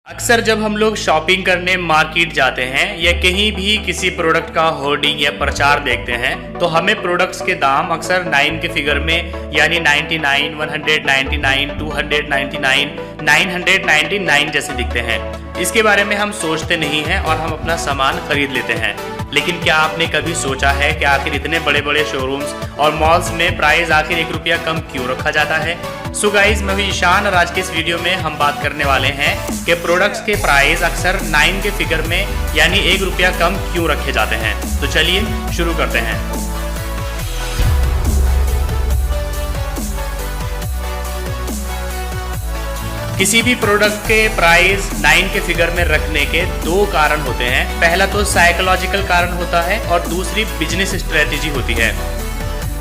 अक्सर जब हम लोग शॉपिंग करने मार्केट जाते हैं या कहीं भी किसी प्रोडक्ट का होर्डिंग या प्रचार देखते हैं तो हमें प्रोडक्ट्स के दाम अक्सर 9 के फिगर में यानी 99, 199, 299, 999 जैसे दिखते हैं। इसके बारे में हम सोचते नहीं हैं और हम अपना सामान खरीद लेते हैं। लेकिन क्या आपने कभी सोचा है कि आखिर इतने बड़े बड़े शोरूम्स और मॉल्स में प्राइस आखिर 1 रुपया कम क्यों रखा जाता है? सो गाइज, मैं हूं ईशान और आज के इस वीडियो में हम बात करने वाले हैं कि प्रोडक्ट्स के प्राइस अक्सर 9 के फिगर में यानी 1 रुपया कम क्यों रखे जाते हैं। तो चलिए शुरू करते हैं। किसी भी प्रोडक्ट के प्राइस 9 के फिगर में रखने के 2 कारण होते हैं। पहला तो साइकोलॉजिकल कारण होता है और दूसरी बिजनेस स्ट्रेटेजी होती है।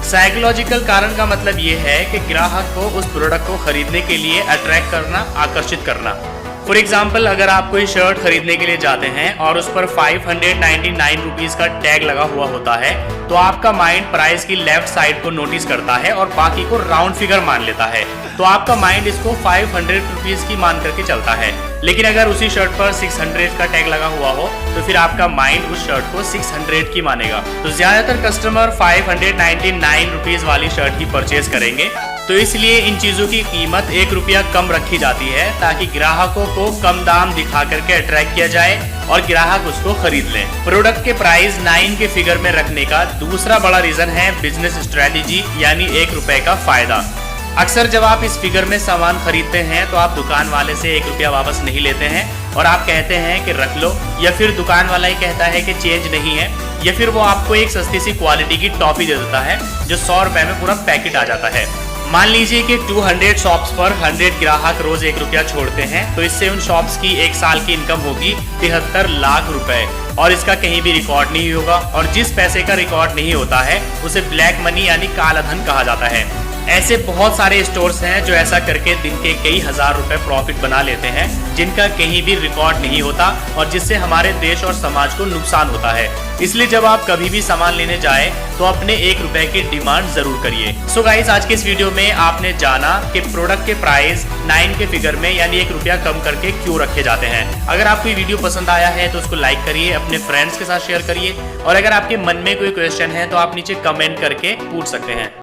साइकोलॉजिकल कारण का मतलब ये है कि ग्राहक को उस प्रोडक्ट को खरीदने के लिए अट्रैक्ट करना, आकर्षित करना। फॉर एग्जाम्पल, अगर आप कोई शर्ट खरीदने के लिए जाते हैं और उस पर 599 रुपीज़ का टैग लगा हुआ होता है तो आपका माइंड प्राइस की लेफ्ट साइड को नोटिस करता है और बाकी को राउंड फिगर मान लेता है। तो आपका माइंड इसको 500 रुपीज़ की मान करके चलता है। लेकिन अगर उसी शर्ट पर 600 का टैग लगा हुआ हो तो फिर आपका माइंड उस शर्ट को 600 की मानेगा। तो ज्यादातर कस्टमर 599 रुपीज़ वाली शर्ट ही परचेज करेंगे। तो इसलिए इन चीजों की कीमत 1 रुपया कम रखी जाती है ताकि ग्राहकों को कम दाम दिखा करके अट्रैक्ट किया जाए और ग्राहक उसको खरीद लें। प्रोडक्ट के प्राइस 9 के फिगर में रखने का दूसरा बड़ा रीजन है बिजनेस स्ट्रेटेजी यानी 1 रुपए का फायदा। अक्सर जब आप इस फिगर में सामान खरीदते हैं तो आप दुकान वाले से 1 रुपया वापस नहीं लेते हैं और आप कहते हैं कि रख लो, या फिर दुकान वाला ही कहता है कि चेंज नहीं है, या फिर वो आपको एक सस्ती सी क्वालिटी की टॉफी दे देता है जो 100 रुपए में पूरा पैकेट आ जाता है। मान लीजिए कि 200 शॉप्स पर 100 ग्राहक रोज 1 रुपया छोड़ते हैं तो इससे उन शॉप्स की 1 साल की इनकम होगी 73 लाख रुपए और इसका कहीं भी रिकॉर्ड नहीं होगा। और जिस पैसे का रिकॉर्ड नहीं होता है उसे ब्लैक मनी यानी काला धन कहा जाता है। ऐसे बहुत सारे स्टोर्स हैं जो ऐसा करके दिन के कई हजार रुपए प्रॉफिट बना लेते हैं जिनका कहीं भी रिकॉर्ड नहीं होता और जिससे हमारे देश और समाज को नुकसान होता है। इसलिए जब आप कभी भी सामान लेने जाएं तो अपने 1 रुपए की डिमांड जरूर करिए। सो गाइस, आज के इस वीडियो में आपने जाना कि प्रोडक्ट के प्राइस 9 के फिगर में यानी 1 रुपया कम करके क्यों रखे जाते हैं। अगर आपको ये वीडियो पसंद आया है तो उसको लाइक करिए, अपने फ्रेंड्स के साथ शेयर करिए और अगर आपके मन में कोई क्वेश्चन है तो आप नीचे कमेंट करके पूछ सकते हैं।